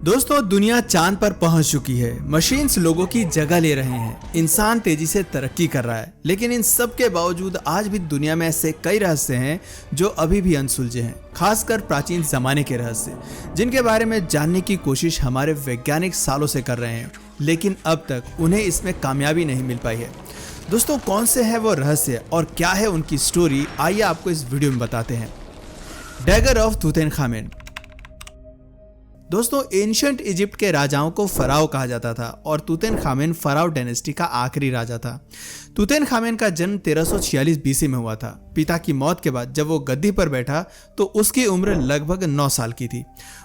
दोस्तों, दुनिया चांद पर पहुंच चुकी है। मशीन्स लोगों की जगह ले रहे हैं। इंसान तेजी से तरक्की कर रहा है, लेकिन इन सब के बावजूद आज भी दुनिया में ऐसे कई रहस्य हैं जो अभी भी अनसुलझे हैं। खासकर प्राचीन जमाने के रहस्य, जिनके बारे में जानने की कोशिश हमारे वैज्ञानिक सालों से कर रहे हैं, लेकिन अब तक उन्हें इसमें कामयाबी नहीं मिल पाई है। दोस्तों, कौन से हैं वो रहस्य और क्या है उनकी स्टोरी, आइए आपको इस वीडियो में बताते हैं। Dagger of तूतनखामेन। दोस्तों, एंशिएंट इजिप्ट के राजाओं को फराओ कहा जाता था और तूतनखामेन फराओ डायनेस्टी का आखिरी राजा था। तूतनखामेन का जन्म 1346 बीसी में हुआ था। पिता की मौत के बाद जब वो गद्दी पर बैठा तो उसकी उम्र लगभग 9 साल की थी।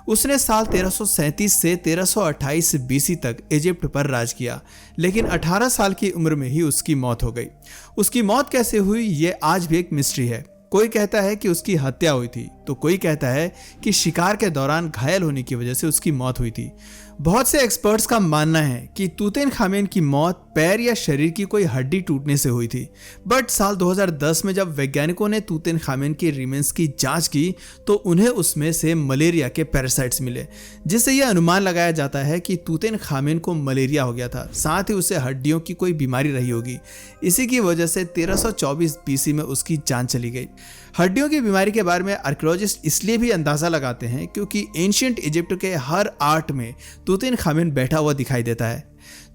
उसने साल 1337 से 1328 बीसी तक इजिप्ट पर राज किया, लेकिन 18 साल की उम्र में ही उसकी मौत हो गई। उसकी मौत कैसे हुई, ये आज भी एक मिस्ट्री है। कोई कहता है कि उसकी हत्या हुई थी, तो कोई कहता है कि शिकार के दौरान घायल होने की वजह से उसकी मौत हुई थी। बहुत से एक्सपर्ट्स का मानना है कि तूतनखामेन की मौत पैर या शरीर की कोई हड्डी टूटने से हुई थी। बट साल 2010 में जब वैज्ञानिकों ने तूतनखामेन के रिमेन्स की जांच की तो उन्हें उसमें से मलेरिया के पैरासाइट्स मिले, जिससे यह अनुमान लगाया जाता है कि तूतनखामेन को मलेरिया हो गया था। साथ ही उसे हड्डियों की कोई बीमारी रही होगी। इसी की वजह से 1324 बीसी में उसकी जान चली गई। हड्डियों की बीमारी के बारे में आर्कियोलॉजिस्ट इसलिए भी अंदाजा लगाते हैं क्योंकि एंशिएंट इजिप्ट के हर आर्ट में तूतनखामेन बैठा हुआ दिखाई देता है।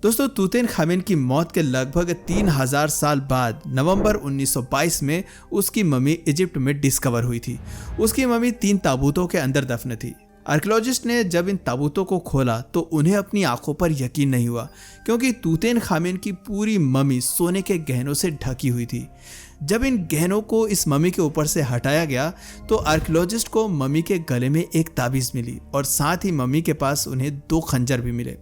दोस्तों, तूतनखामेन की मौत के लगभग 3000 साल बाद नवंबर 1922 में उसकी मम्मी इजिप्ट में डिस्कवर हुई थी। उसकी मम्मी 3 ताबूतों के अंदर दफन थी। आर्कियोलॉजिस्ट ने जब इन ताबूतों को खोला तो उन्हें अपनी आंखों पर यकीन नहीं हुआ, क्योंकि तूतनखामेन की पूरी मम्मी सोने के गहनों से ढकी हुई थी। जब इन गहनों को इस मम्मी के ऊपर से हटाया गया तो आर्कियोलॉजिस्ट को मम्मी के गले में एक ताबीज मिली और साथ ही मम्मी के पास उन्हें 2 खंजर भी मिले।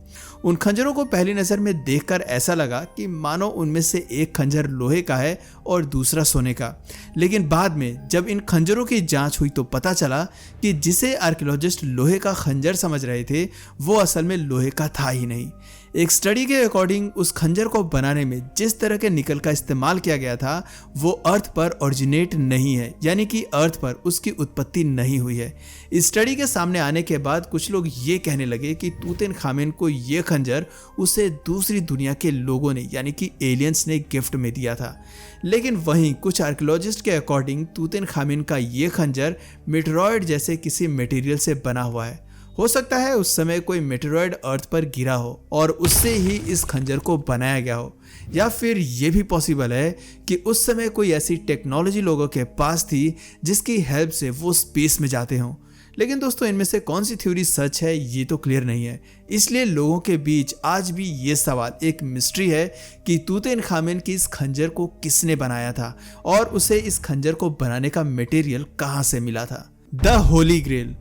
उन खंजरों को पहली नज़र में देखकर ऐसा लगा कि मानो उनमें से एक खंजर लोहे का है और दूसरा सोने का। लेकिन बाद में जब इन खंजरों की जांच हुई तो पता चला कि जिसे आर्कियोलॉजिस्ट लोहे का खंजर समझ रहे थे वो असल में लोहे का था ही नहीं। एक स्टडी के अकॉर्डिंग उस खंजर को बनाने में जिस तरह के निकल का इस्तेमाल किया गया था वो अर्थ पर ओरिजिनेट नहीं है, यानी कि अर्थ पर उसकी उत्पत्ति नहीं हुई है। इस स्टडी के सामने आने के बाद कुछ लोग ये कहने लगे कि तूतनखामेन को ये खंजर उसे दूसरी दुनिया के लोगों ने, यानी कि एलियंस ने गिफ्ट में दिया था। लेकिन वहीं कुछ आर्कियोलॉजिस्ट के अकॉर्डिंग तूतनखामेन का ये खंजर मेटेरॉइड जैसे किसी मटेरियल से बना हुआ है। हो सकता है उस समय कोई मेटेरॉइड अर्थ पर गिरा हो और उससे ही इस खंजर को बनाया गया हो, या फिर ये भी पॉसिबल है कि उस समय कोई ऐसी टेक्नोलॉजी लोगों के पास थी जिसकी हेल्प से वो स्पेस में जाते हों। लेकिन दोस्तों, इनमें से कौन सी थ्योरी सच है ये तो क्लियर नहीं है। इसलिए लोगों के बीच आज भी ये सवाल एक मिस्ट्री है कि तूतनखामेन की इस खंजर को किसने बनाया था और उसे इस खंजर को बनाने का मटेरियल कहाँ से मिला था। The holy grail.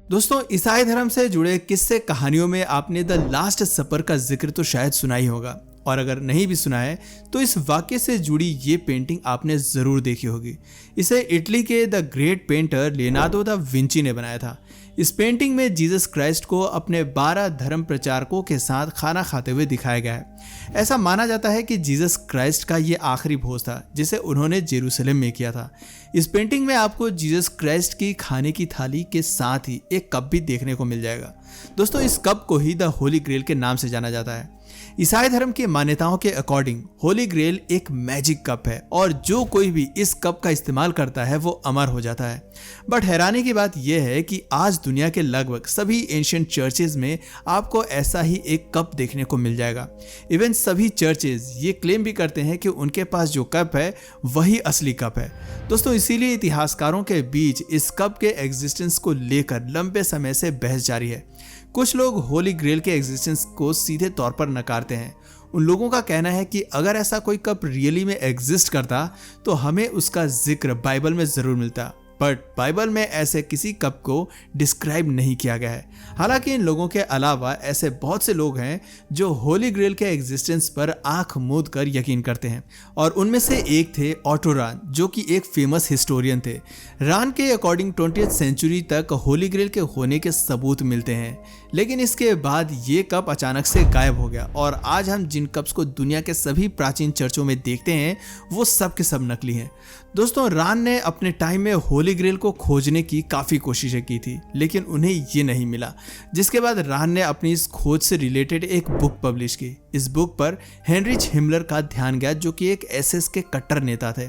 दोस्तों, ईसाई धर्म से जुड़े किस्से कहानियों में आपने द लास्ट सपर का जिक्र तो शायद सुना ही होगा, और अगर नहीं भी सुना है तो इस वाक्य से जुड़ी ये पेंटिंग आपने जरूर देखी होगी। इसे इटली के the great painter Leonardo da Vinci ने बनाया था। इस पेंटिंग में जीसस क्राइस्ट को अपने 12 धर्म प्रचारकों के साथ खाना खाते हुए दिखाया गया है। ऐसा माना जाता है कि जीसस क्राइस्ट का ये आखिरी भोज था जिसे उन्होंने जेरूसलम में किया था। इस पेंटिंग में आपको जीसस क्राइस्ट की खाने की थाली के साथ ही एक कप भी देखने को मिल जाएगा। दोस्तों, इस कप को ही द होली ग्रेल के नाम से जाना जाता है। ईसाई धर्म की मान्यताओं के अकॉर्डिंग होली ग्रेल एक मैजिक कप है और जो कोई भी इस कप का इस्तेमाल करता है वो अमर हो जाता है। बट हैरानी की बात यह है कि आज दुनिया के लगभग सभी एंशिएंट चर्चेज में आपको ऐसा ही एक कप देखने को मिल जाएगा। इवन सभी चर्चेज ये क्लेम भी करते हैं कि उनके पास जो कप है वही असली कप है। दोस्तों, इसीलिए इतिहासकारों के बीच इस कप के एग्जिस्टेंस को लेकर लंबे समय से बहस जारी है। कुछ लोग होली ग्रेल के एग्जिस्टेंस को सीधे तौर पर नकारते हैं। उन लोगों का कहना है कि अगर ऐसा कोई कप रियली में एग्जिस्ट करता तो हमें उसका जिक्र बाइबल में जरूर मिलता, बट बाइबल में ऐसे किसी कप को डिस्क्राइब नहीं किया गया है। हालांकि इन लोगों के अलावा ऐसे बहुत से लोग हैं जो होली ग्रेल के एग्जिस्टेंस पर आंख मूंद कर यकीन करते हैं, और उनमें से एक थे ऑटो रान, जो कि एक फेमस हिस्टोरियन थे। रान के अकॉर्डिंग 20th सेंचुरी तक होली ग्रेल के होने के सबूत मिलते हैं, लेकिन इसके बाद ये कप अचानक से गायब हो गया और आज हम जिन कप्स को दुनिया के सभी प्राचीन चर्चों में देखते हैं वो सब के सब नकली हैं। दोस्तों, रान ने अपने टाइम में होली होली ग्रेल को खोजने की काफ़ी कोशिशें की थी, लेकिन उन्हें ये नहीं मिला। जिसके बाद रान ने अपनी इस खोज से रिलेटेड एक बुक पब्लिश की। इस बुक पर हेनरिच हिमलर का ध्यान गया, जो कि एक एसएस के कट्टर नेता थे।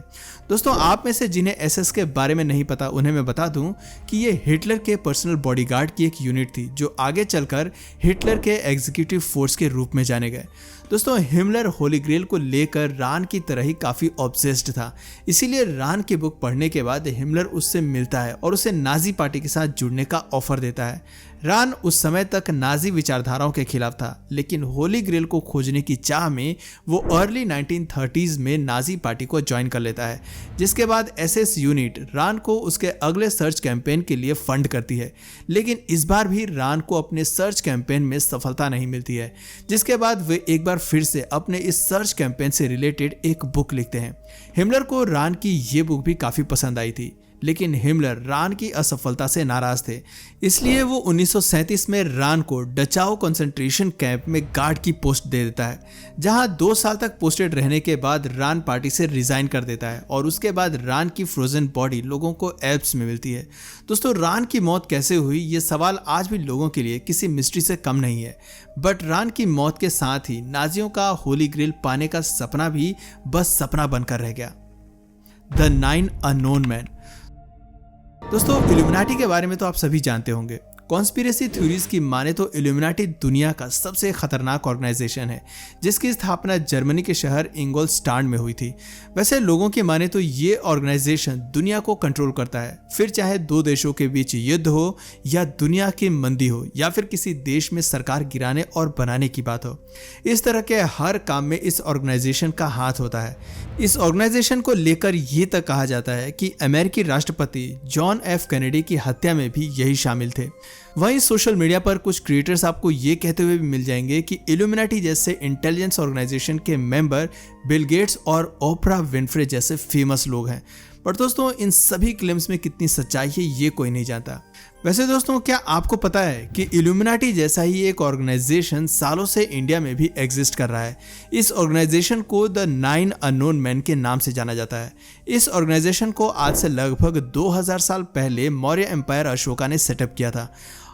दोस्तों, आप में से जिन्हें एसएस के बारे में नहीं पता, उन्हें मैं बता दूं कि ये हिटलर के पर्सनल बॉडीगार्ड की एक यूनिट थी, जो आगे चलकर हिटलर के एग्जीक्यूटिव फोर्स के रूप में जाने गए। दोस्तों, हिमलर होली ग्रेल को लेकर रान की तरह ही काफ़ी ऑब्सेस्ड था। इसीलिए रान की बुक पढ़ने के बाद हिमलर उससे मिलता है और उसे नाजी पार्टी के साथ जुड़ने का ऑफर देता है। रान उस समय तक नाजी विचारधाराओं के खिलाफ था, लेकिन होली ग्रेल को खोजने की चाह में वो अर्ली 1930s में नाजी पार्टी को ज्वाइन कर लेता है। जिसके बाद एसएस यूनिट रान को उसके अगले सर्च कैंपेन के लिए फंड करती है, लेकिन इस बार भी रान को अपने सर्च कैंपेन में सफलता नहीं मिलती है। जिसके बाद वे एक बार फिर से अपने इस सर्च कैंपेन से रिलेटेड एक बुक लिखते हैं। हिमलर को रान की ये बुक भी काफ़ी पसंद आई थी, लेकिन हिमलर रान की असफलता से नाराज थे। इसलिए वो 1937 में रान को डचाओ कंसंट्रेशन कैंप में गार्ड की पोस्ट दे देता है, जहां 2 साल तक पोस्टेड रहने के बाद रान पार्टी से रिजाइन कर देता है और उसके बाद रान की फ्रोजन बॉडी लोगों को एल्प्स में मिलती है। दोस्तों, रान की मौत कैसे हुई, ये सवाल आज भी लोगों के लिए किसी मिस्ट्री से कम नहीं है। बट रान की मौत के साथ ही नाजियों का होली ग्रेल पाने का सपना भी बस सपना बनकर रह गया। The 9 unknown man. दोस्तों, इल्यूमिनाटी के बारे में तो आप सभी जानते होंगे। कॉन्स्पिरेसी थ्योरीज की माने तो इल्यूमिनाटी दुनिया का सबसे खतरनाक ऑर्गेनाइजेशन है, जिसकी स्थापना जर्मनी के शहर इंगोलस्टाड में हुई थी। वैसे लोगों की माने तो ये ऑर्गेनाइजेशन दुनिया को कंट्रोल करता है, फिर चाहे 2 देशों के बीच युद्ध हो या दुनिया की मंदी हो या फिर किसी देश में सरकार गिराने और बनाने की बात हो। इस तरह के हर काम में इस ऑर्गेनाइजेशन का हाथ होता है। इस ऑर्गेनाइजेशन को लेकर ये तक कहा जाता है कि अमेरिकी राष्ट्रपति जॉन एफ कैनेडी की हत्या में भी यही शामिल थे। वहीं सोशल मीडिया पर कुछ क्रिएटर्स आपको ये कहते हुए भी मिल जाएंगे कि इल्यूमिनाटी जैसे इंटेलिजेंस ऑर्गेनाइजेशन के मेंबर बिल गेट्स और ओप्रा विनफ्रे जैसे फेमस लोग हैं। पर दोस्तों, इन सभी क्लेम्स में कितनी सच्चाई है ये कोई नहीं जानता। वैसे दोस्तों, क्या आपको पता है कि इल्यूमिनाटी जैसा ही एक ऑर्गेनाइजेशन सालों से इंडिया में भी एग्जिस्ट कर रहा है। इस ऑर्गेनाइजेशन को द 9 अननोन मैन के नाम से जाना जाता है। इस ऑर्गेनाइजेशन को आज से लगभग 2000 साल पहले मौर्य एम्पायर अशोका ने सेटअप किया था।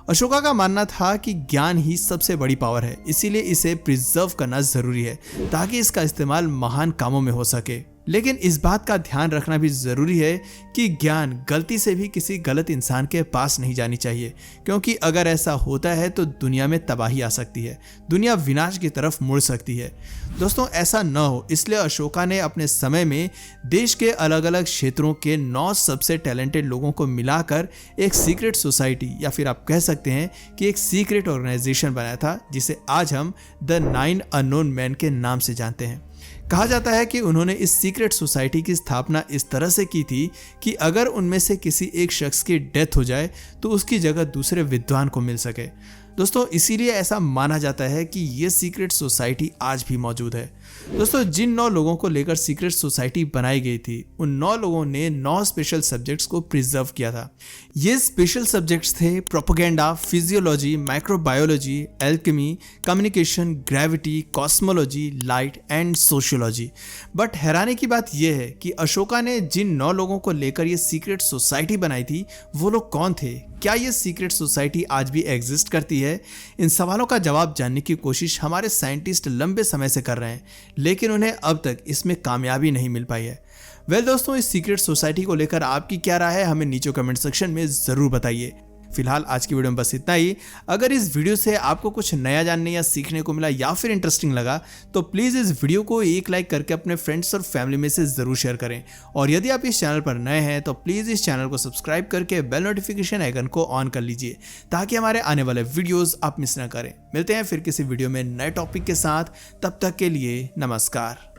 अशोका का मानना था कि ज्ञान ही सबसे बड़ी पावर है, इसीलिए इसे प्रिजर्व करना जरूरी है ताकि इसका इस्तेमाल महान कामों में हो सके। लेकिन इस बात का ध्यान रखना भी जरूरी है कि ज्ञान गलती से भी किसी गलत इंसान के पास नहीं जानी चाहिए, क्योंकि अगर ऐसा होता है तो दुनिया में तबाही आ सकती है, दुनिया विनाश की तरफ मुड़ सकती है। दोस्तों, ऐसा न हो इसलिए अशोका ने अपने समय में देश के अलग अलग क्षेत्रों के 9 सबसे टैलेंटेड लोगों को मिलाकर एक सीक्रेट सोसाइटी या फिर आप कह सकते हैं कि एक सीक्रेट ऑर्गेनाइजेशन बनाया था, जिसे आज हम द 9 अननोन मैन के नाम से जानते हैं। कहा जाता है कि उन्होंने इस सीक्रेट सोसाइटी की स्थापना इस तरह से की थी कि अगर उनमें से किसी एक शख्स की डेथ हो जाए तो उसकी जगह दूसरे विद्वान को मिल सके। दोस्तों, इसीलिए ऐसा माना जाता है कि ये सीक्रेट सोसाइटी आज भी मौजूद है। दोस्तों, जिन 9 लोगों को लेकर सीक्रेट सोसाइटी बनाई गई थी, उन 9 लोगों ने 9 स्पेशल सब्जेक्ट्स को प्रिजर्व किया था। ये स्पेशल सब्जेक्ट्स थे propaganda, physiology, microbiology, alchemy, communication, gravity, cosmology, light and sociology. But हैरानी की बात यह है कि अशोका ने जिन 9 लोगों को लेकर ये सीक्रेट सोसाइटी बनाई थी, वो लोग कौन थे? क्या ये सीक्रेट सोसाइटी आज भी एग्जिस्ट करती है? इन सवालों का जवाब जानने की कोशिश हमारे साइंटिस्ट लंबे समय से कर रहे हैं, लेकिन उन्हें अब तक इसमें कामयाबी नहीं मिल पाई है। दोस्तों, इस सीक्रेट सोसाइटी को लेकर आपकी क्या राय है, हमें नीचे कमेंट सेक्शन में जरूर बताइए। फिलहाल आज की वीडियो में बस इतना ही। अगर इस वीडियो से आपको कुछ नया जानने या सीखने को मिला या फिर इंटरेस्टिंग लगा तो प्लीज़ इस वीडियो को एक लाइक करके अपने फ्रेंड्स और फैमिली में से ज़रूर शेयर करें। और यदि आप इस चैनल पर नए हैं तो प्लीज़ इस चैनल को सब्सक्राइब करके बेल नोटिफिकेशन आइकन को ऑन कर लीजिए ताकि हमारे आने वाले वीडियोज़ आप मिस ना करें। मिलते हैं फिर किसी वीडियो में नए टॉपिक के साथ, तब तक के लिए नमस्कार।